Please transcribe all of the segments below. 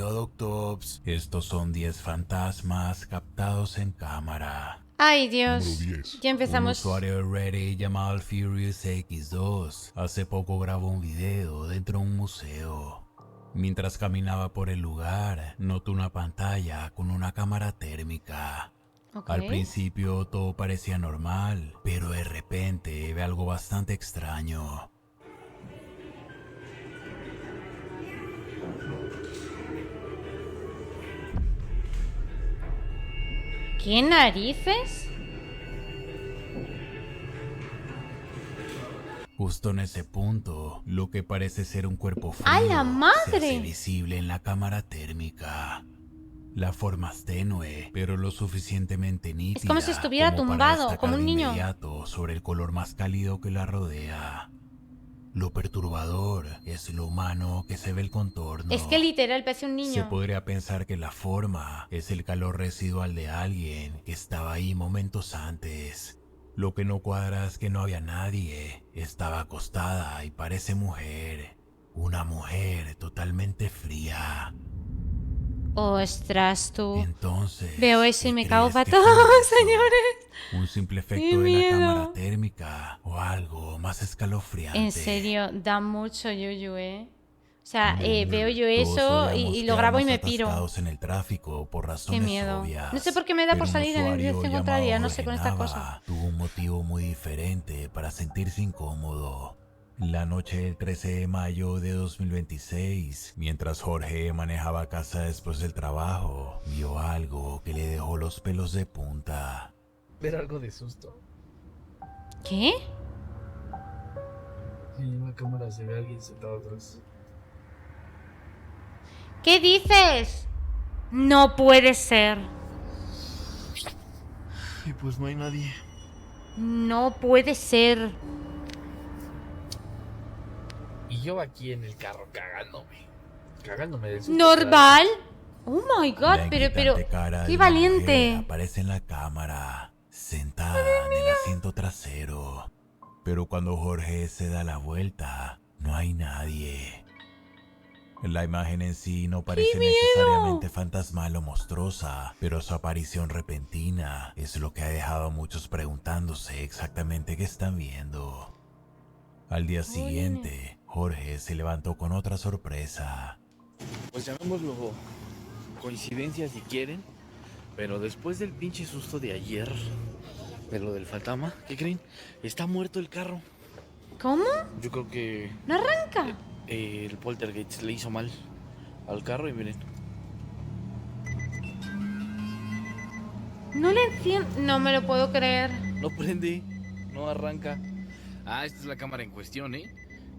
Audio Doctops. Estos son 10 fantasmas captados en cámara. Ay, Dios. Número 10. Ya Un empezamos. usuario de Reddit llamado Furious X2 hace poco grabó un video dentro de un museo. Mientras caminaba por el lugar, notó una pantalla con una cámara térmica. Ok. Al principio todo parecía normal, pero de repente ve algo bastante extraño. ¿Qué narices? Justo en ese punto, lo que parece ser un cuerpo frío ¡A la madre! se hace visible en la cámara térmica. La forma es tenue, pero lo suficientemente nítida como si estuviera como para tumbado, destacar como un de niño. inmediato sobre el color más cálido que la rodea. Lo perturbador es lo humano que se ve el contorno. Es que literal parece un Se niño. podría pensar que la forma es el calor residual de alguien que estaba ahí momentos antes. Lo que no cuadra es que no había nadie. Estaba acostada y parece mujer. Una mujer totalmente fría. Ostras, tú. Entonces, Veo eso y ¿qué me cago crees que para fue todos, eso? señores. ¿Un simple ¡Qué efecto de la miedo! cámara térmica o algo más escalofriante? En serio, da mucho yuyu, ¿eh? O sea, Número veo 9. yo Todos eso solíamos y lo grabo y me quedarnos piro. atascados en el tráfico por Qué razones miedo. obvias. No sé por qué me da por Pero un salir en usuario dirección llamado contraria, no sé, Jorge con esta Nava cosa. tuvo un motivo muy diferente para sentirse incómodo. La noche del 13 de mayo de 2026, mientras Jorge manejaba a casa después del trabajo, vio algo que le dejó los pelos de punta. Ver algo de susto. ¿Qué? En la cámara se ve a alguien sentado atrás. ¿Qué dices? No puede ser. Y pues no hay nadie. No puede ser. Y yo aquí en el carro cagándome. Cagándome del susto. ¿Normal? Oh my god, La pero, inquietante cara qué de una mujer valiente. aparece en la cámara, sentada en el asiento trasero. Pero cuando Jorge se da la vuelta, no hay nadie. La imagen en sí no parece necesariamente fantasmal o monstruosa, pero su aparición repentina es lo que ha dejado a muchos preguntándose exactamente qué están viendo. Al día siguiente, Jorge se levantó con otra sorpresa. Pues llamémoslo coincidencia si quieren, pero después del pinche susto de ayer, de lo del fantasma, ¿qué creen? Está muerto el carro. ¿Cómo? Yo creo que ¿No arranca? el poltergeist le hizo mal al carro y miren. No le entiendo. No me lo puedo creer. No prende, no arranca. Ah, esta es la cámara en cuestión, ¿eh?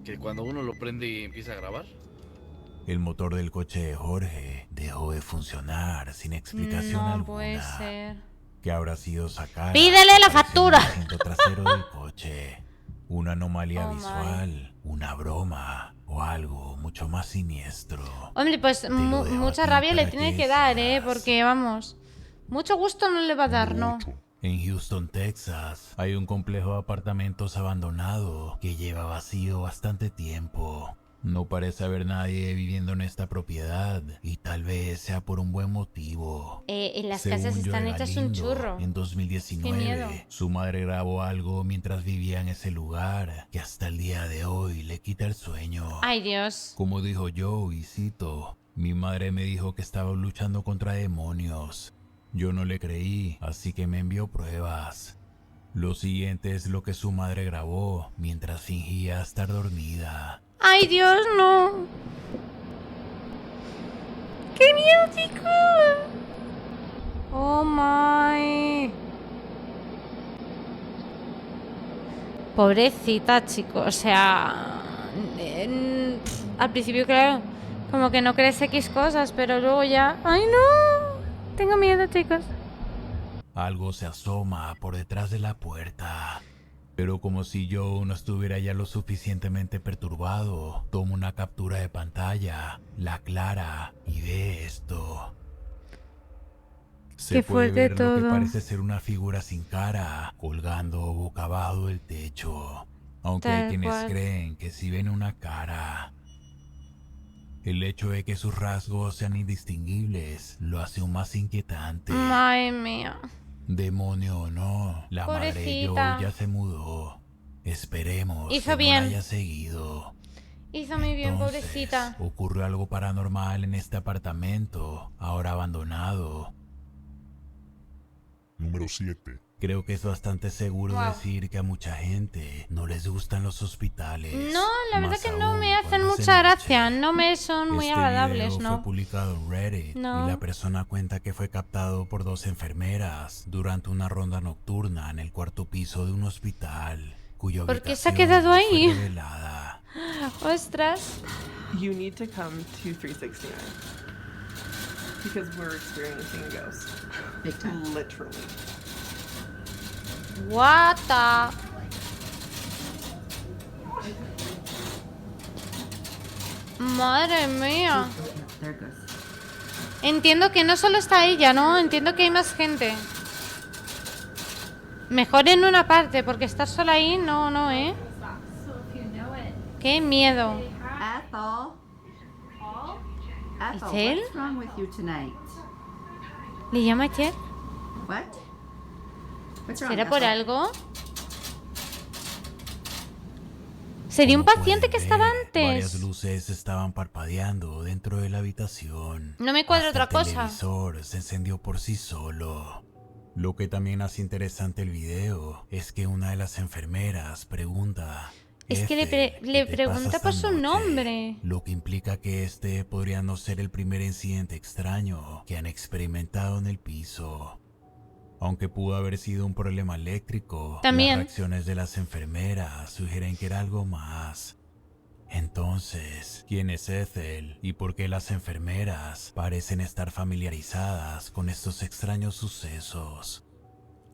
Que cuando uno lo prende empieza a grabar. El motor del coche de Jorge dejó de funcionar sin explicación No alguna. puede ser. ¿Qué habrá sido sacar? ¡Pídele la factura! El asiento trasero del coche. Una anomalía Oh, visual, una broma o algo mucho más siniestro. Hombre, pues lo dejo mucha a ti rabia le para tiene que que dar, decidas. porque vamos. Mucho gusto no le va a dar, ¿no? 8. En Houston, Texas, hay un complejo de apartamentos abandonado que lleva vacío bastante tiempo. No parece haber nadie viviendo en esta propiedad y tal vez sea por un buen motivo. Las Según casas están Joe hechas un Galindo, churro. En Qué miedo. 2019, su madre grabó algo mientras vivía en ese lugar que hasta el día de hoy le quita el sueño. Ay, Dios. Como dijo Joe, y cito, mi madre me dijo que estaba luchando contra demonios. Yo no le creí, así que me envió pruebas. Lo siguiente es lo que su madre grabó mientras fingía estar dormida. Ay, Dios, no. ¡Qué miedo, chicos! Oh, my. Pobrecita, chicos. O sea... al principio, claro, como que no crees X cosas, pero luego ya... ¡Ay, no! Tengo miedo, chicos. Algo se asoma por detrás de la puerta. Pero como si Joe no estuviera ya lo suficientemente perturbado, toma una captura de pantalla, la aclara y ve esto. Se Qué puede fuerte ver lo que todo. parece ser una figura sin cara, colgando boca abajo del techo. Aunque hay Tal quienes cual. creen que sí ven una cara. El hecho de que sus rasgos sean indistinguibles lo hace aún más inquietante. Madre mía. Demonio o no, la madre de Joe Pobrecita. ya se mudó. Esperemos Hizo que no bien. la haya seguido. Hizo muy bien, Entonces, pobrecita. ocurrió algo paranormal en este apartamento, ahora abandonado. Número 7. Creo que es bastante seguro Wow. decir que a mucha gente no les gustan los hospitales. No, la verdad Más que no aún me hacen cuando es de mucha noche. gracia. No me son muy Este agradables, video ¿no? fue publicado en Reddit No. y la persona cuenta que fue captado por 2 enfermeras durante una ronda nocturna en el 4º piso de un hospital, cuya ¿Por qué se ha ubicación quedado fue ahí? revelada. Ostras. You need to come to 369 because we're experiencing a ghost. Big time. Literally. What the... Madre mía. There it goes. Entiendo que no solo está ella, ¿no? Entiendo que hay más gente. Mejor en una parte, porque estar sola ahí, no, ¿eh? Qué miedo. Ethel. Ethel, Ethel? what's wrong with you tonight? ¿Le llama Cher? What? What's wrong, ¿Será por Ethel? algo? Sería un Como paciente que pueden estaba ver, varias antes. luces estaban parpadeando dentro de la habitación. No me cuadra Hasta otra cosa. El televisor se encendió por sí solo. Lo que también hace interesante el video es que una de las enfermeras pregunta. Es que le "Ethel, le ¿qué te pregunta pasa por esta su noche?", nombre. Lo que implica que este podría no ser el primer incidente extraño que han experimentado en el piso. Aunque pudo haber sido un problema eléctrico, También. las reacciones de las enfermeras sugieren que era algo más. Entonces, ¿quién es Ethel y por qué las enfermeras parecen estar familiarizadas con estos extraños sucesos?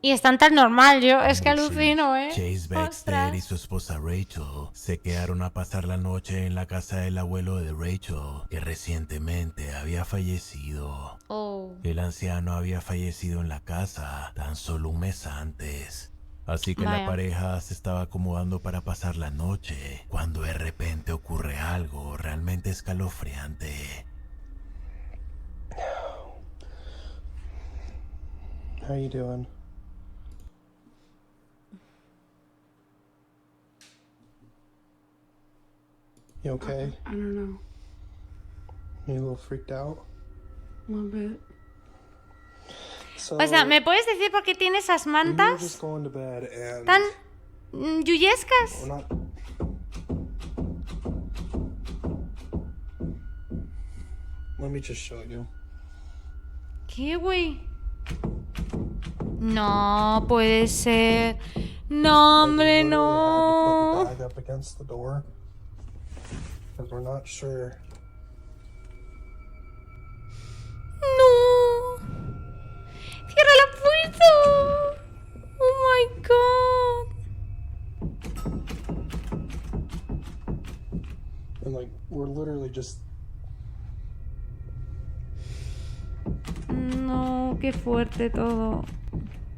Y es tan normal, yo es que Número seis. alucino, ¿eh? Chase Baxter Ostras. y su esposa Rachel se quedaron a pasar la noche en la casa del abuelo de Rachel, que recientemente había fallecido. Oh. El anciano había fallecido en la casa tan solo un mes antes. Así que Vaya. la pareja se estaba acomodando para pasar la noche, cuando de repente ocurre algo realmente escalofriante. How you doing? You okay? I don't know. You a little freaked out? A little bit. So, O sea, ¿me puedes decir por qué tiene esas we were just mantas going to bed and tan yuyescas? we're not. Let me just show you. ¿Qué, güey? No puede ser. No, hombre, Like, we literally no. had to put the bag up against the door because we're not sure. No. Cierra la puerta. Oh my god. And like we're literally just No, qué fuerte todo.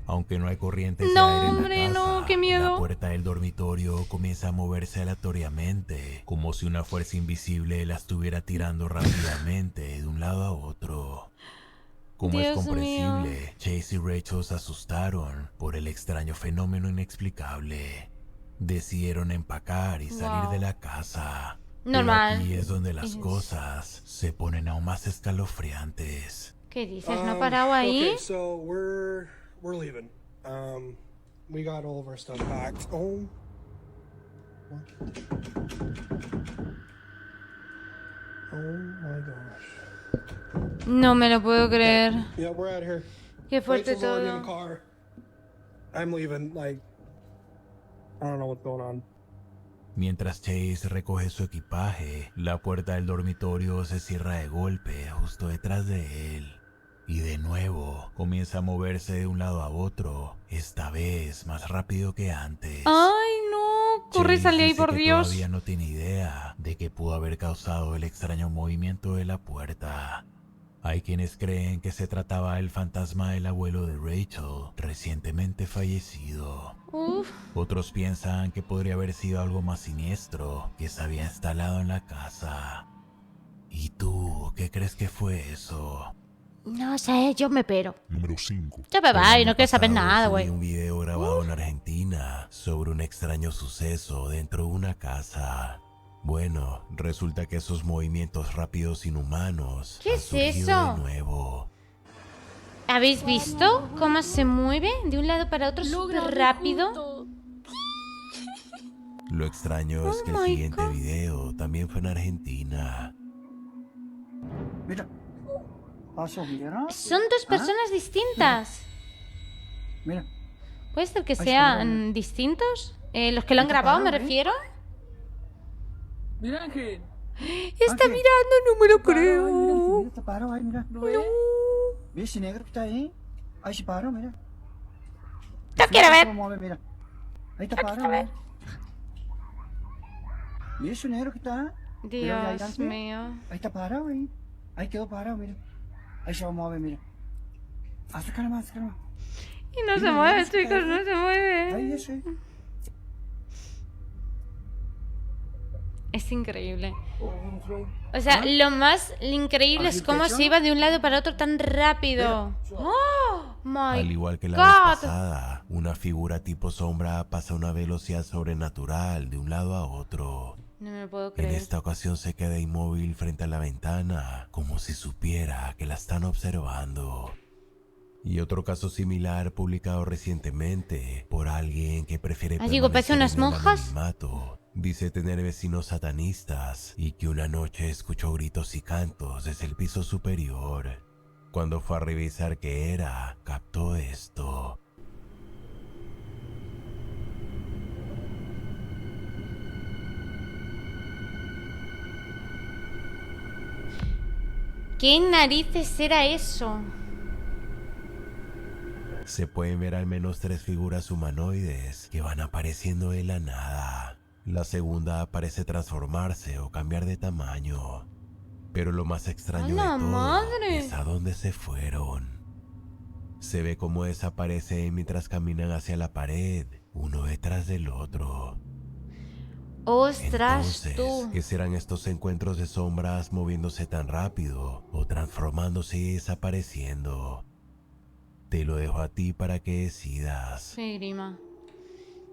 Aunque no hay corrientes de No, aire en hombre, la casa, no, qué miedo. la puerta del dormitorio comienza a moverse aleatoriamente, como si una fuerza invisible la estuviera tirando rápidamente de un lado a otro. Como es Dios comprensible, mío. Chase y Rachel se asustaron por el extraño fenómeno inexplicable. Decidieron empacar y salir Wow. de la casa. Normal. Pero aquí es donde las Es- cosas se ponen aún más escalofriantes. ¿Qué dices? ¿No ha parado ahí? Okay, so we're leaving. We got all of our stuff packed. Oh. What? Oh my gosh. No me lo puedo creer. Yeah, we're out here. Qué fuerte Rachel's already in the todo. car. I'm leaving. Like, I don't know what's going on. Mientras Chase recoge su equipaje, la puerta del dormitorio se cierra de golpe justo detrás de él. Y de nuevo comienza a moverse de un lado a otro, esta vez más rápido que antes. Ay, no. Corre y Chase sale ahí, dice por que Dios. Todavía no tiene idea de qué pudo haber causado el extraño movimiento de la puerta. Hay quienes creen que se trataba del fantasma del abuelo de Rachel, recientemente fallecido. Uf. Otros piensan que podría haber sido algo más siniestro que se había instalado en la casa. ¿Y tú qué crees que fue eso? No sé, yo me pero. Número 5. Yo me El voy, año no quiero saber pasado nada, subí güey. un video grabado en Argentina sobre un extraño suceso dentro de una casa. Bueno, resulta que esos movimientos rápidos inhumanos ¿Qué han es surgido eso? de nuevo. ¿Habéis visto cómo se mueve de un lado para otro súper rápido? Lo extraño es que el my siguiente God. video también fue en Argentina. Mira. Paso, mira. Son dos personas distintas. Mira. ¿Puede ser que Ahí está, sean distintos? ¿Los que lo han Está grabado, me parado, ¿eh? refiero? Mira, Ángel. Está Ángel. mirando, no me lo Parado, ay, mira, creo. mira, está parado, ay, mira. ¿Lo ves? ¿Ves ese negro que está ahí? Ahí se paró, mira. No quiero ver. ¿Cómo mueve? Mira. Ahí está No parado, quiero ver. mira. ¿Ves ese negro que está? Mira, ahí, Dios Ángel. mío. Ahí está parado, ahí. Ahí quedó parado, mira. Ahí se va a mover, mira. Acércala más, acércala más. Y no se Mira, mueve, mira, chicos, no se mueve. Ahí, ese. Es increíble. Oh, O sea, lo más increíble es ¿Así cómo techo? se iba de un lado para otro tan rápido. ¡Oh, my Al igual que la God! vez pasada, una figura tipo sombra pasa a una velocidad sobrenatural de un lado a otro. No me lo puedo En creer. esta ocasión se queda inmóvil frente a la ventana, como si supiera que la están observando. Y otro caso similar publicado recientemente por alguien que prefiere digo, parece permanecer unas en el monjas. anonimato. Dice tener vecinos satanistas y que una noche escuchó gritos y cantos desde el piso superior. Cuando fue a revisar qué era, captó esto. ¿Qué narices era eso? Se pueden ver al menos 3 figuras humanoides que van apareciendo de la nada. La segunda parece transformarse o cambiar de tamaño. Pero lo más extraño ¡A la de todo madre! es a dónde se fueron. Se ve cómo desaparecen mientras caminan hacia la pared, uno detrás del otro. ¡Ostras, Entonces, tú! ¿qué serán estos encuentros de sombras moviéndose tan rápido o transformándose y desapareciendo? Te lo dejo a ti para que decidas. ¡Qué grima!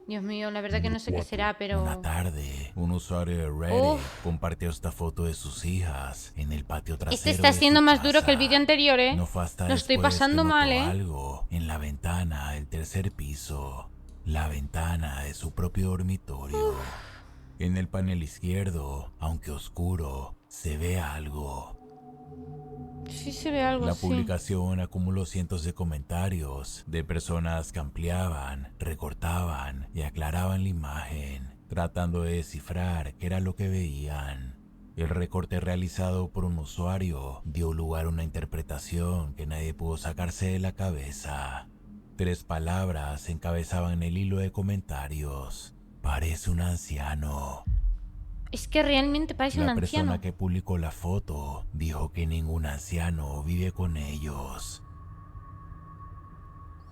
Dios mío, la verdad que no sé qué será, pero... Una tarde, un usuario de Reddit Uf. compartió esta foto de sus hijas en el patio trasero. Este está de siendo su más duro que el casa. vídeo anterior, ¿eh? No fue hasta Lo estoy después pasando que notó mal, ¿eh? algo en la ventana del tercer piso, la ventana de su propio dormitorio. En el panel izquierdo, aunque oscuro, se ve algo. Sí se ve algo La así. publicación acumuló cientos de comentarios de personas que ampliaban, recortaban y aclaraban la imagen, tratando de descifrar qué era lo que veían. El recorte realizado por un usuario dio lugar a una interpretación que nadie pudo sacarse de la cabeza. 3 palabras encabezaban el hilo de comentarios. Parece un anciano. Es que realmente parece un La persona anciano. que publicó la foto dijo que ningún anciano vive con ellos.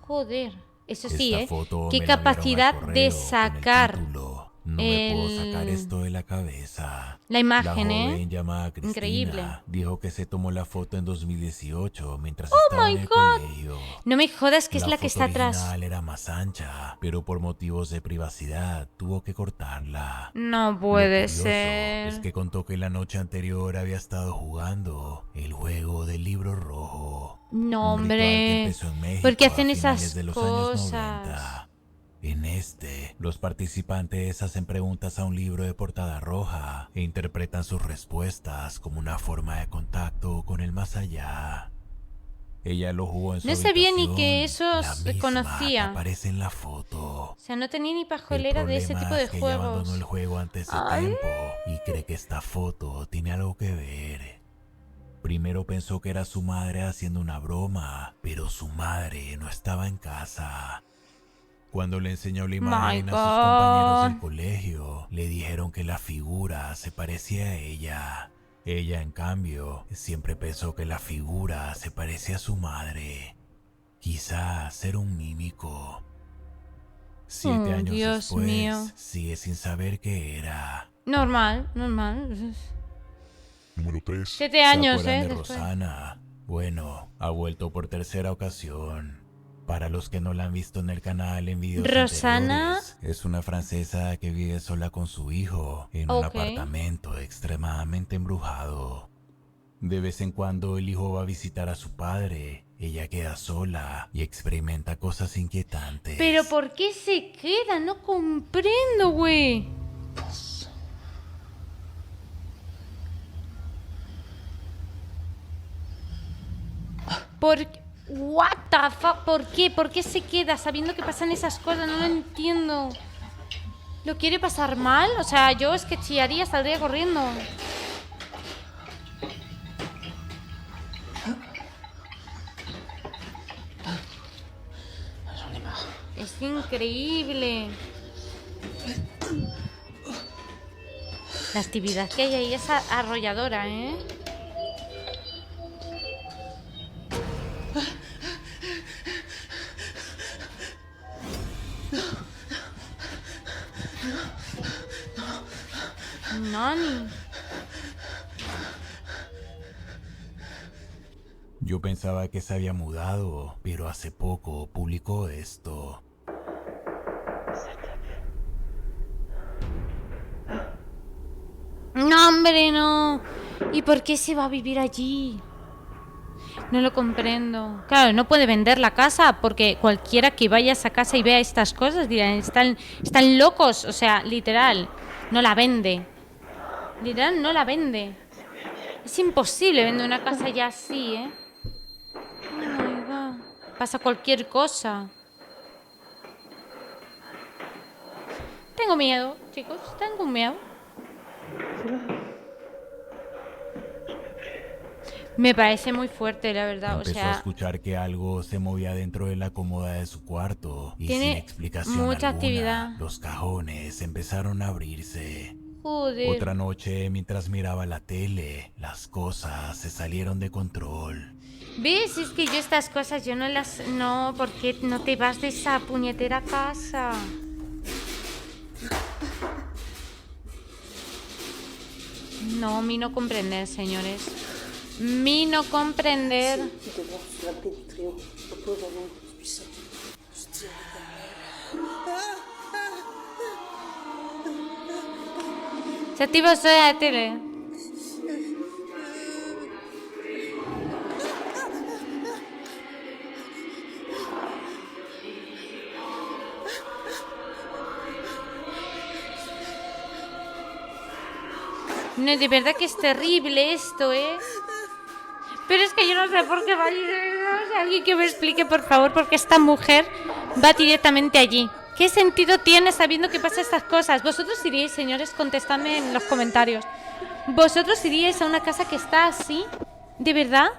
Joder. Eso sí, Esta ¿eh? foto Qué me la enviaron al capacidad correo de con el sacar título. No me puedo el- sacar esto de la cabeza. la imagen, La ¿eh? joven llamada Cristina Increíble. dijo que se tomó la foto en 2018 mientras Oh estaba my en el God. colegio. No me jodas que es la que foto está atrás. original era más ancha, pero por motivos de privacidad tuvo que cortarla. No puede Lo curioso ser. es que contó que la noche anterior había estado jugando el juego del libro rojo. No, Un ritual que hombre. empezó en México ¿Por qué a hacen finales esas de los años cosas? 90. En los participantes hacen preguntas a un libro de portada roja e interpretan sus respuestas como una forma de contacto con el más allá. Ella lo jugó en su No sabía ni habitación, que eso la se misma conocía. que aparece en la foto. O sea, no tenía ni El pajolera de ese problema tipo de es que ella abandonó juegos. el juego antes de Ay. tiempo y cree que esta foto tiene algo que ver. Primero pensó que era su madre haciendo una broma, pero su madre no estaba en casa. Cuando le enseñó la imagen a sus compañeros del God. colegio, le dijeron que la figura se parecía a ella. Ella, en cambio, siempre pensó que la figura se parecía a su madre. Quizás era un mímico. 7 años Dios después, mío. sigue sin saber qué era. Normal, normal. Número 3. 7 años, ¿Se acuerdan de después. Rosana? Bueno, ha vuelto por tercera ocasión. Para los que no la han visto en el canal en videos Rosana. anteriores, es una francesa que vive sola con su hijo en un Ok. apartamento extremadamente embrujado. De vez en cuando el hijo va a visitar a su padre, ella queda sola y experimenta cosas inquietantes. Pero ¿por qué se queda? No comprendo, güey. What the fuck? ¿Por qué? ¿Por qué se queda sabiendo que pasan esas cosas? No lo entiendo. ¿Lo quiere pasar mal? O sea, yo es que chillaría, saldría corriendo. Es increíble. La actividad que hay ahí es arrolladora, ¿eh? Nani. Yo pensaba que se había mudado, pero hace poco publicó esto. No, hombre, no. ¿Y por qué se va a vivir allí? No lo comprendo. Claro, no puede vender la casa porque cualquiera que vaya a esa casa y vea estas cosas dirán, están locos. O sea, literal, no la vende. Literal, no la vende. Es imposible vender una casa ya así, ¿eh? Oh my God. Pasa cualquier cosa. Tengo miedo, chicos. Tengo miedo. Me parece muy fuerte, la verdad. O Empezó a sea, escuchar que algo se movía dentro de la cómoda de su cuarto y Tiene sin explicación mucha alguna, actividad. los cajones empezaron a abrirse. joder. Otra noche, mientras miraba la tele, las cosas se salieron de control. ¿Ves? Es que yo estas cosas, yo no las... No, ¿por qué no te vas de esa puñetera casa? No, mi no comprender, señores. Mi no comprender. Se activa solo la tele. No, de verdad que es terrible esto, ¿eh? Pero es que yo no sé por qué va allí. O sea, alguien que me explique, por favor, por qué esta mujer va directamente allí. ¿Qué sentido tiene sabiendo que pasan estas cosas? Vosotros iríais, señores, contestadme en los comentarios. ¿Vosotros iríais a una casa que está así? ¿De verdad?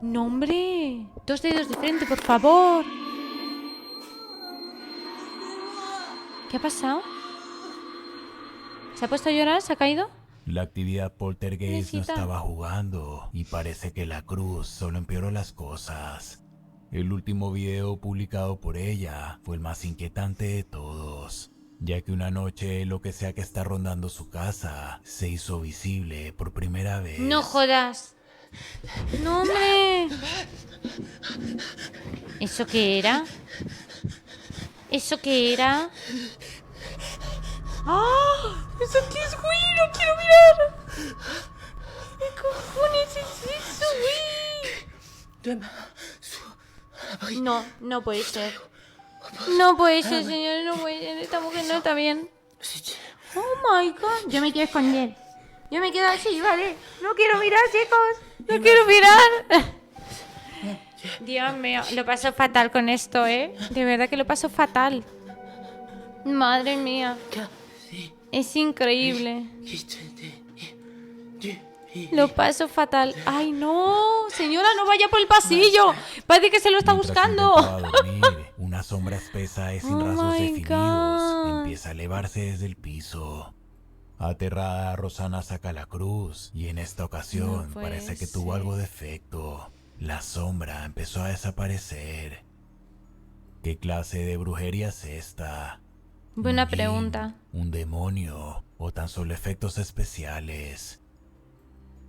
No, hombre. 2 dedos de frente, por favor. ¿Qué ha pasado? ¿Se ha puesto a llorar? ¿Se ha caído? La actividad poltergeist no Necesita- estaba jugando y parece que la cruz solo empeoró las cosas. El último video publicado por ella fue el más inquietante de todos, ya que una noche lo que sea que está rondando su casa se hizo visible por primera vez. No jodas. No, hombre. ¿Eso qué era? ¿Eso qué era? ¡Ah! ¿Eso qué es, güey? ¡No quiero mirar! ¿Qué cojones es eso, güey? No, no puede ser. No puede ser, señores, no puede ser. Esta mujer no está bien. Oh my God. Yo me quiero esconder. Yo me quedo así, ¿vale? No quiero mirar, chicos. No quiero mirar. Dios mío, lo paso fatal con esto, ¿eh? De verdad que lo paso fatal. Madre mía. Es increíble. Lo paso fatal. Ay, no. Señora, no vaya por el pasillo. Parece que se lo está Mientras buscando. intentaba dormir, una sombra espesa y sin Oh rasgos my definidos God. empieza a elevarse desde el piso. Aterrada, Rosana saca la cruz y en esta ocasión No puede parece que tuvo ser. algo de efecto. La sombra empezó a desaparecer. ¿Qué clase de brujería es esta? Buena ¿Un jin, pregunta. un demonio o tan solo efectos especiales?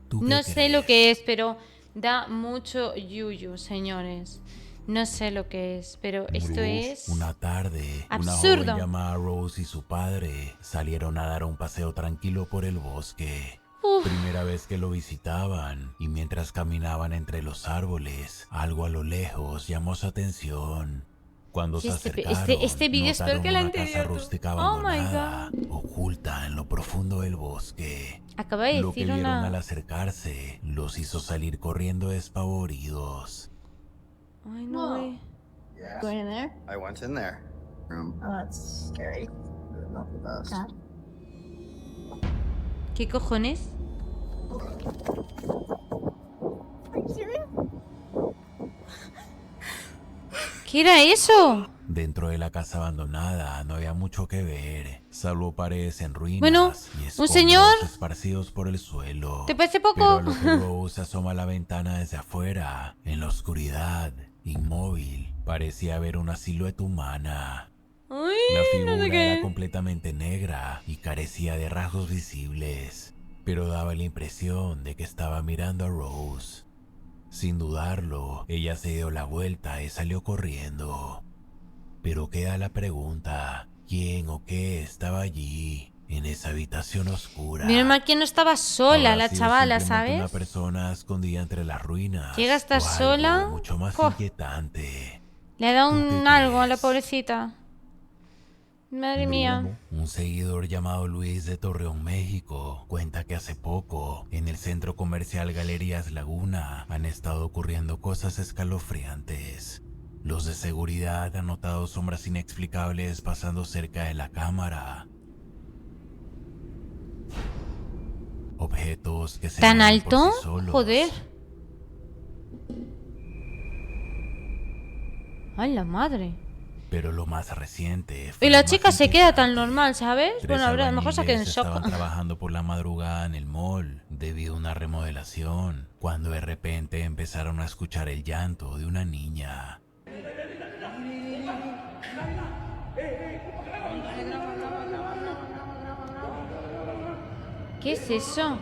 ¿Tú qué No sé lo crees? que es, pero da mucho yuyu, señores. No sé lo que es, pero esto es Una tarde, una absurdo. joven llamada Rose y su padre salieron a dar un paseo tranquilo por el bosque. Primera vez que lo visitaban, y mientras caminaban entre los árboles, algo a lo lejos llamó su atención. Cuando Sí, se acercaron, este vídeo es peor notaron que el una casa anterior. rústica Oh my abandonada, god. oculta en lo profundo del bosque. Acaba de Lo que decir vieron al una... acercarse los hizo salir corriendo despavoridos. Ay, no, güey. Going in there? I went in there. Room. Oh, that's scary. Not the best. Dad? ¿Qué cojones? ¿Qué era eso? Dentro de la casa abandonada no había mucho que ver, salvo paredes en ruinas Bueno, y un escombros señor. esparcidos por el suelo. ¿Te parece Pero poco? a lo que Rose asoma a la ventana desde afuera, en la oscuridad, inmóvil, parecía ver una silueta humana. Ay, La no figura sé era qué. completamente negra y carecía de rasgos visibles, pero daba la impresión de que estaba mirando a Rose. Sin dudarlo, ella se dio la vuelta y salió corriendo. Pero queda la pregunta, ¿quién o qué estaba allí, en esa habitación oscura? Menos mal que no estaba sola ¿Habrá la sido chavala, simplemente ¿sabes? una persona escondida entre las ruinas? Llega a estar o algo sola. mucho más ¡Joder! inquietante. Le ha dado ¿Tú qué un algo a la crees? pobrecita. Madre mía. Un seguidor llamado Luis de Torreón, México, cuenta que hace poco, en el centro comercial Galerías Laguna, han estado ocurriendo cosas escalofriantes. Los de seguridad han notado sombras inexplicables pasando cerca de la cámara. Objetos que se ¿Tan mueven por alto? sí solos. Joder. Ay, la madre. Pero lo más reciente Y fue la lo más chica se queda tan inquietante. normal, ¿sabes? Tres Bueno, a lo mejor se queda en albañiles shock. estaban trabajando por la madrugada en el mall debido a una remodelación, cuando de repente empezaron a escuchar el llanto de una niña. ¿Qué es eso?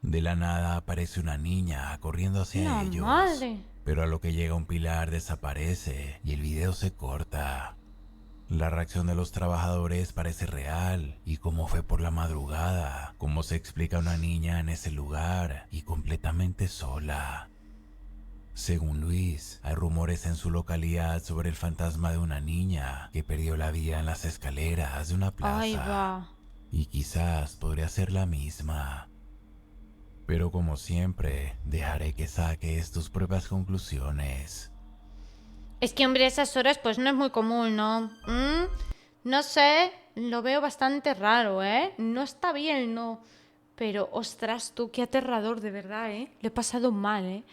De la nada aparece una niña corriendo hacia La ellos. madre. Pero a lo que llega un pilar desaparece y el video se corta. La reacción de los trabajadores parece real, y como fue por la madrugada, como se explica una niña en ese lugar y completamente sola. Según Luis, hay rumores en su localidad sobre el fantasma de una niña que perdió la vida en las escaleras de una plaza. Ay, va. Y quizás podría ser la misma. Pero como siempre, dejaré que saques tus propias conclusiones. Es que, hombre, a esas horas pues no es muy común, ¿no? No sé, lo veo bastante raro, ¿eh? No está bien, no. Pero, ostras, tú, qué aterrador, de verdad, ¿eh? Lo he pasado mal, ¿eh?